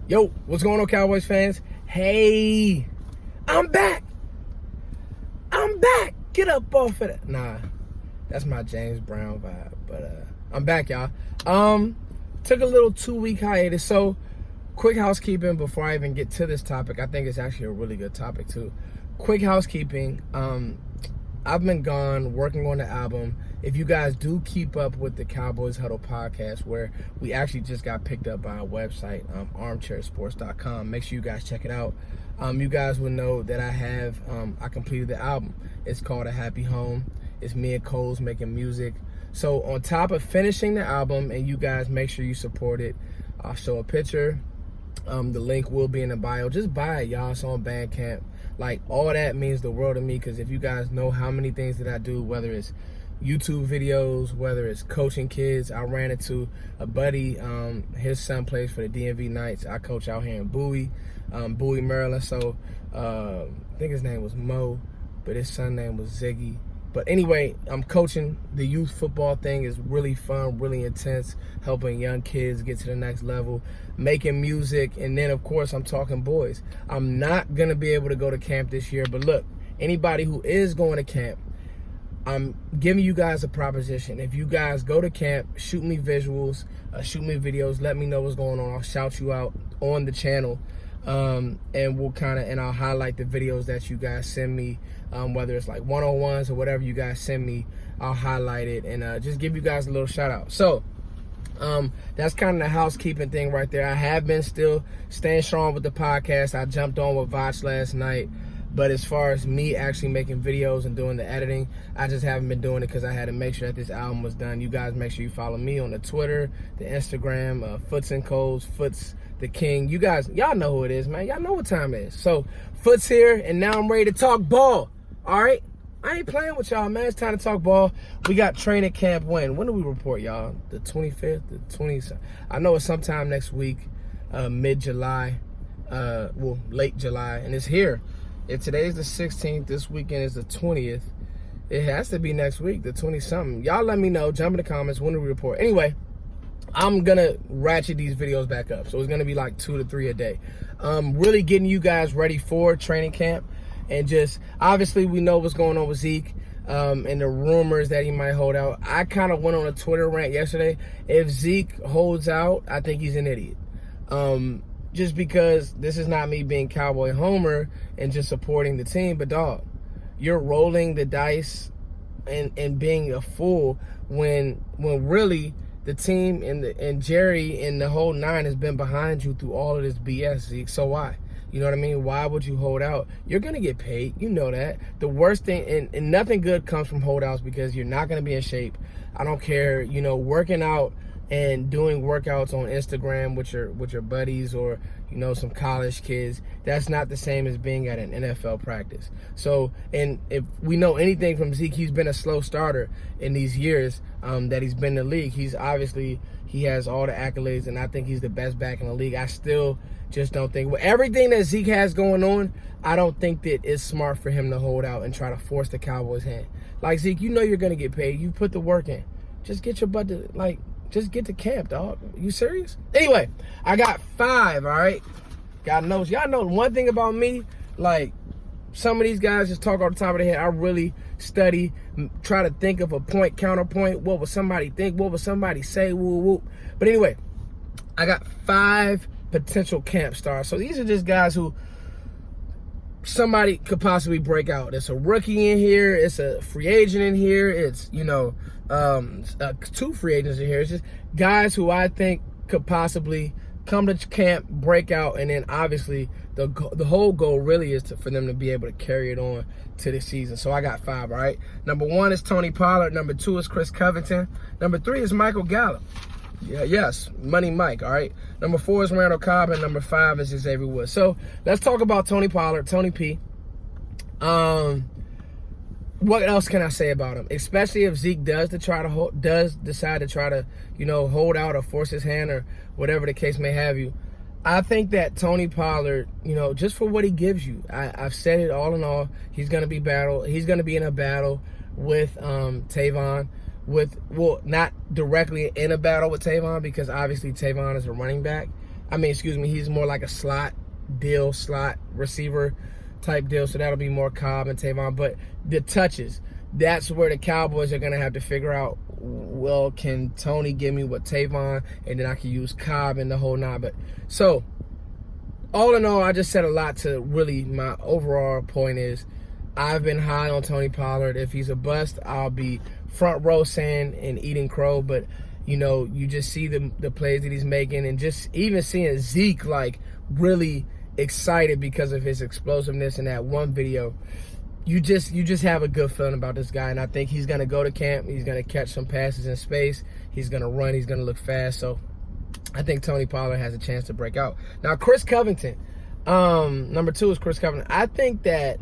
Yo, what's going on, Cowboys fans? Hey, I'm back. Get up off of that. Nah, that's my James Brown vibe. But I'm back, y'all. Took a little 2-week hiatus. So, quick housekeeping before I even get to this topic. I think it's actually a really good topic too. Quick housekeeping. I've been gone working on the album. If you guys do keep up with the Cowboys Huddle podcast, where we actually just got picked up by a website, armchairsports.com. Make sure you guys check it out. You guys will know that I completed the album. It's called A Happy Home. It's me and Coles making music. So on top of finishing the album, and you guys make sure you support it, I'll show a picture. The link will be in the bio. Just buy it, y'all. It's on Bandcamp. Like, all that means the world to me, because if you guys know how many things that I do, whether it's YouTube videos, whether it's coaching kids. I ran into a buddy. His son plays for the DMV Knights. I coach out here in Bowie, Maryland. So I think his name was Mo, but his son name was Ziggy. But anyway, I'm coaching. The youth football thing is really fun, really intense, helping young kids get to the next level, making music, and then, of course, I'm talking boys. I'm not going to be able to go to camp this year, but look, anybody who is going to camp, I'm giving you guys a proposition. If you guys go to camp, shoot me visuals, shoot me videos, let me know what's going on. I'll shout you out on the channel, and I'll highlight the videos that you guys send me, whether it's like one-on-ones or whatever you guys send me. I'll highlight it and just give you guys a little shout out. So that's kind of the housekeeping thing right there. I have been still staying strong with the podcast. I jumped on with Vach last night. But as far as me actually making videos and doing the editing, I just haven't been doing it because I had to make sure that this album was done. You guys make sure you follow me on the Twitter, the Instagram, Foots and Coles, Foots the King. You guys, y'all know who it is, man. Y'all know what time it is. So, Foots here, and now I'm ready to talk ball. All right? I ain't playing with y'all, man. It's time to talk ball. We got training camp when? When do we report, y'all? The 25th? The 20th? I know it's sometime next week, mid-July. Late July, and it's here. If today's the 16th, this weekend is the 20th. It has to be next week, the 20-something. Y'all let me know. Jump in the comments. When do we report? Anyway, I'm going to ratchet these videos back up. So it's going to be like 2 to 3 a day. Really getting you guys ready for training camp. And just, obviously, we know what's going on with Zeke and the rumors that he might hold out. I kind of went on a Twitter rant yesterday. If Zeke holds out, I think he's an idiot. Just because this is not me being Cowboy Homer and just supporting the team, but dog, you're rolling the dice and being a fool when really the team and Jerry and the whole nine has been behind you through all of this BS, Zeke. So why? You know what I mean? Why would you hold out? You're going to get paid. You know that. The worst thing, and nothing good comes from holdouts because you're not going to be in shape. I don't care, working out and doing workouts on Instagram with your buddies or some college kids, that's not the same as being at an NFL practice. So, and if we know anything from Zeke, he's been a slow starter in these years that he's been in the league. He has all the accolades, and I think he's the best back in the league. I still just don't think, with everything that Zeke has going on, I don't think that it's smart for him to hold out and try to force the Cowboys' hand. Like, Zeke, you're going to get paid. You put the work in. Just get your butt to, just get to camp, dog. You serious? Anyway, I got 5, all right? God knows. Y'all know one thing about me, some of these guys just talk off the top of their head. I really study, try to think of a point, counterpoint. What would somebody think? What would somebody say? Woo, woo. But anyway, I got 5 potential camp stars. So these are just guys who somebody could possibly break out. It's a rookie in here. It's a free agent in here. It's, 2 free agents in here. It's just guys who I think could possibly come to camp, break out, and then obviously the whole goal really is for them to be able to carry it on to the season. So I got 5, all right? Number 1 is Tony Pollard. Number 2 is Chris Covington. Number 3 is Michael Gallop. Yeah, yes, Money Mike, all right? Number 4 is Randall Cobb, and number 5 is Xavier Woods. So let's talk about Tony Pollard, Tony P. What else can I say about him? Especially if Zeke does decide to try to, hold out or force his hand or whatever the case may have you. I think that Tony Pollard, just for what he gives you, I've said it all in all. He's going to be in a battle with Tavon. Not directly in a battle with Tavon, because obviously Tavon is a running back. He's more like a slot receiver type deal. So that'll be more Cobb and Tavon. But the touches, that's where the Cowboys are going to have to figure out, well, can Tony give me what Tavon, and then I can use Cobb and the whole nine. But so all in all, I just said a lot to really, my overall point is I've been high on Tony Pollard. If he's a bust, I'll be front row saying and eating crow. But, you just see the plays that he's making, and just even seeing Zeke, like, really excited because of his explosiveness in that one video. You just have a good feeling about this guy, and I think he's going to go to camp. He's going to catch some passes in space. He's going to run. He's going to look fast. So I think Tony Pollard has a chance to break out. Now, Chris Covington. Number 2 is Chris Covington. I think that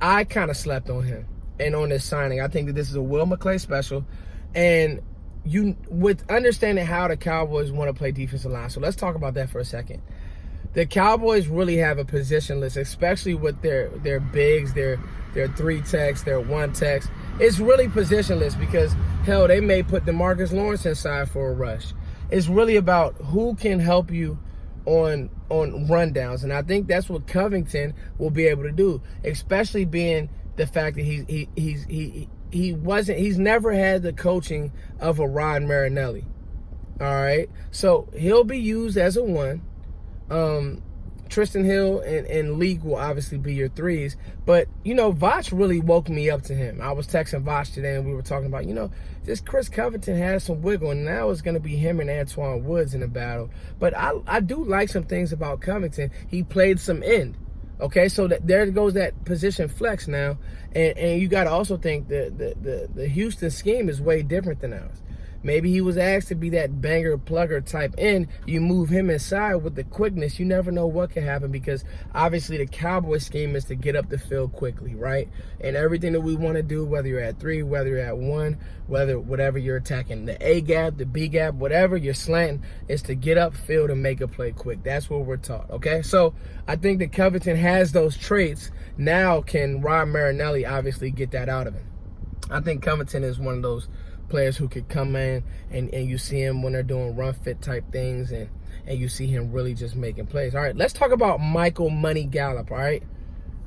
I kind of slept on him and on this signing. I think that this is a Will McClay special. And with understanding how the Cowboys want to play defensive line. So let's talk about that for a second. The Cowboys really have a positionless, especially with their bigs, their 3 techs, their 1 techs. It's really positionless because, hell, they may put DeMarcus Lawrence inside for a rush. It's really about who can help you on rundowns, and I think that's what Covington will be able to do, especially being the fact that he's never had the coaching of a Rod Marinelli. All right, so he'll be used as a 1. Tristan Hill and Leak will obviously be your 3s. But, Vach really woke me up to him. I was texting Vach today, and we were talking about, just Chris Covington has some wiggle, and now it's going to be him and Antoine Woods in the battle. But I do like some things about Covington. He played some end. Okay, so there goes that position flex now. And you got to also think the Houston scheme is way different than ours. Maybe he was asked to be that banger plugger type end. You move him inside with the quickness. You never know what can happen because obviously the Cowboys scheme is to get up the field quickly, right? And everything that we want to do, whether you're at 3, whether you're at 1, whatever you're attacking, the A gap, the B gap, whatever you're slanting, is to get up field and make a play quick. That's what we're taught, okay? So I think that Covington has those traits. Now can Rod Marinelli obviously get that out of him? I think Covington is one of those players who could come in and you see him when they're doing run fit type things and you see him really just making plays. All right, let's talk about Michael Money Gallop, all right?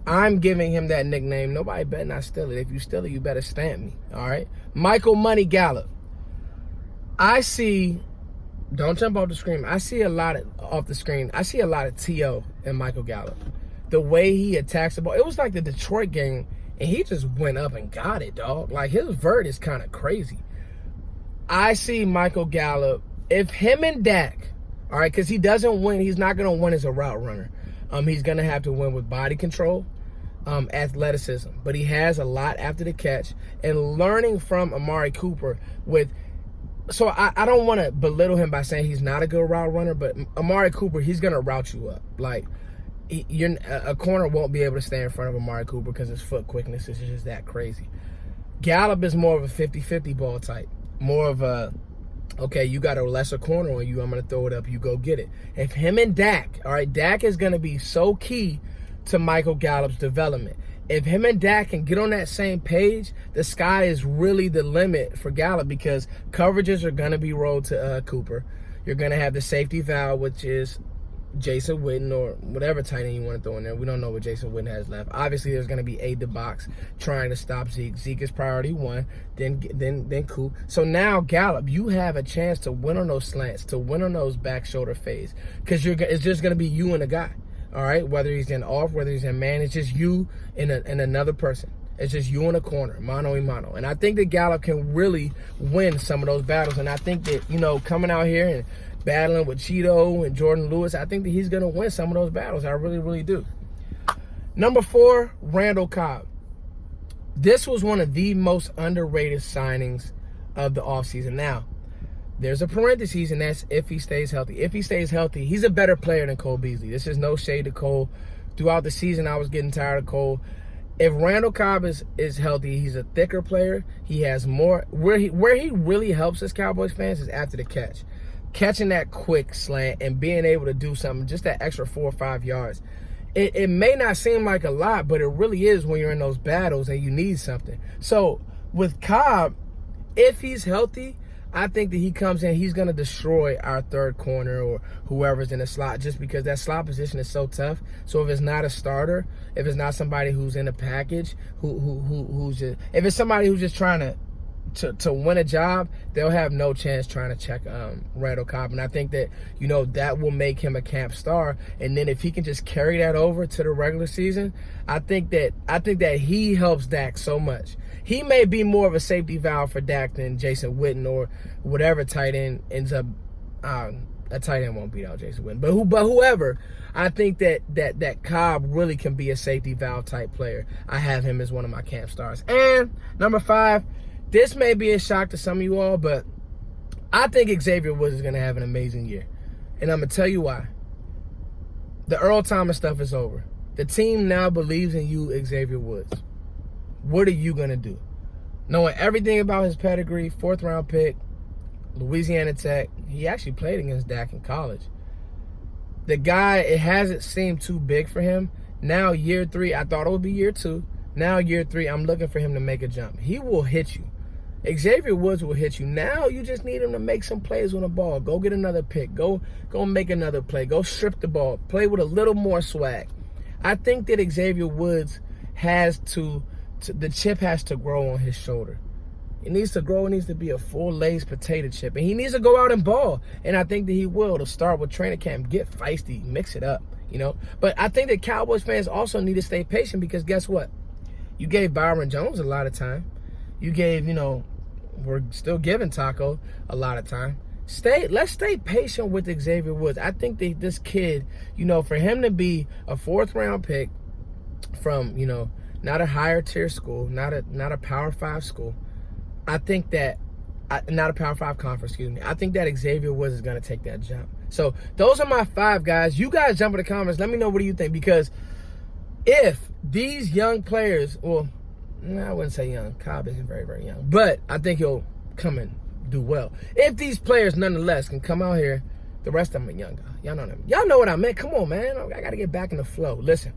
I'm giving him that nickname. Nobody better not steal it. If you steal it, you better stamp me, all right? Michael Money Gallop. I see, don't jump off the screen. I see a lot of T.O. in Michael Gallup. The way he attacks the ball. It was like the Detroit game, and he just went up and got it, dog. Like, his vert is kind of crazy. I see Michael Gallup, if him and Dak, all right, because he doesn't win, he's not going to win as a route runner. He's going to have to win with body control, athleticism. But he has a lot after the catch. And learning from Amari Cooper so I don't want to belittle him by saying he's not a good route runner, but Amari Cooper, he's going to route you up. Like, a corner won't be able to stay in front of Amari Cooper because his foot quickness is just that crazy. Gallup is more of a 50-50 ball type. More of a, okay, you got a lesser corner on you, I'm going to throw it up, you go get it. If him and Dak, all right, Dak is going to be so key to Michael Gallup's development. If him and Dak can get on that same page, the sky is really the limit for Gallup because coverages are going to be rolled to Cooper. You're going to have the safety valve, which is Jason Witten or whatever tight end you want to throw in there. We don't know what Jason Witten has left. Obviously, there's going to be aid the box trying to stop Zeke. Zeke is priority 1, then Coop. So now, Gallup, you have a chance to win on those slants, to win on those back shoulder fades because it's just going to be you and a guy, all right? Whether he's in off, whether he's in man, it's just you and another person. It's just you in a corner, mano a mano. And I think that Gallup can really win some of those battles. And I think that, coming out here and battling with Cheeto and Jordan Lewis, I think that he's going to win some of those battles. I really, really do. Number 4, Randall Cobb. This was one of the most underrated signings of the offseason. Now, there's a parenthesis, and that's if he stays healthy. If he stays healthy, he's a better player than Cole Beasley. This is no shade to Cole. Throughout the season, I was getting tired of Cole. If Randall Cobb is healthy, he's a thicker player. He has more. Where he really helps us Cowboys fans is after the catch. Catching that quick slant and being able to do something, just that extra 4 or 5 yards. It may not seem like a lot, but it really is when you're in those battles and you need something. So with Cobb, if he's healthy, I think that he comes in, he's going to destroy our third corner or whoever's in the slot just because that slot position is so tough. So if it's not a starter, if it's not somebody who's in a package, who's just, if it's somebody who's just trying to win a job, they'll have no chance trying to check Randall Cobb. And I think that, that will make him a camp star. And then if he can just carry that over to the regular season, I think that he helps Dak so much. He may be more of a safety valve for Dak than Jason Witten or whatever tight end ends up. A tight end won't beat out Jason Witten, but whoever. I think that Cobb really can be a safety valve type player. I have him as one of my camp stars. And number 5, this may be a shock to some of you all, but I think Xavier Woods is going to have an amazing year. And I'm going to tell you why. The Earl Thomas stuff is over. The team now believes in you, Xavier Woods. What are you going to do? Knowing everything about his pedigree, 4th-round pick, Louisiana Tech. He actually played against Dak in college. The guy, it hasn't seemed too big for him. Now, year 3, I thought it would be year 2. Now, year 3, I'm looking for him to make a jump. He will hit you. Xavier Woods will hit you. Now, you just need him to make some plays on the ball. Go get another pick. Go make another play. Go strip the ball. Play with a little more swag. I think that Xavier Woods has the chip has to grow on his shoulder. It needs to grow. It needs to be a full-laced potato chip. And he needs to go out and ball. And I think that he will. To start with training camp, get feisty, mix it up, But I think that Cowboys fans also need to stay patient because guess what? You gave Byron Jones a lot of time. You gave, we're still giving Taco a lot of time. Let's stay patient with Xavier Woods. I think that this kid, for him to be a 4th-round pick from, not a higher tier school, not a Power 5 school. I think that, not a Power 5 conference, excuse me. I think that Xavier Woods is going to take that jump. So those are my 5 guys. You guys jump in the comments. Let me know what do you think, because if these young players, well, I wouldn't say young. Cobb isn't very, very young, but I think he'll come and do well. If these players, nonetheless, can come out here, the rest of them are young guys. Y'all know them. Y'all know what I meant. Come on, man. I got to get back in the flow. Listen.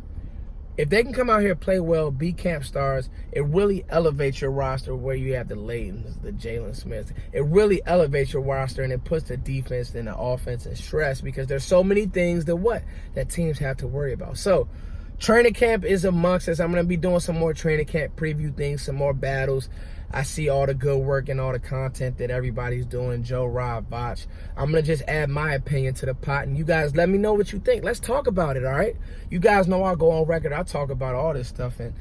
If they can come out here, play well, be camp stars, it really elevates your roster where you have the Laytons, the Jalen Smiths. It really elevates your roster, and it puts the defense and the offense in stress because there's so many things that teams have to worry about. So, training camp is amongst us. I'm going to be doing some more training camp preview things, some more battles. I see all the good work and all the content that everybody's doing. Joe, Rob, Botch. I'm going to just add my opinion to the pot, and you guys let me know what you think. Let's talk about it, all right? You guys know I'll go on record. I'll talk about all this stuff and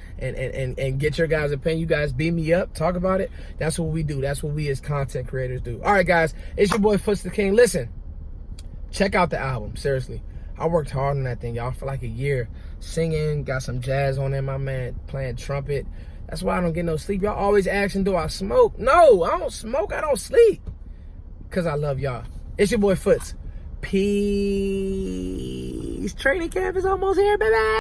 get your guys' opinion. You guys beat me up, talk about it. That's what we do. That's what we as content creators do. All right, guys, it's your boy Foots the King. Listen, check out the album. Seriously. I worked hard on that thing, y'all, for like a year. Singing, got some jazz on there, my man, playing trumpet. That's why I don't get no sleep. Y'all always asking, do I smoke? No, I don't smoke. I don't sleep. Because I love y'all. It's your boy Foots. Peace. Training camp is almost here, baby.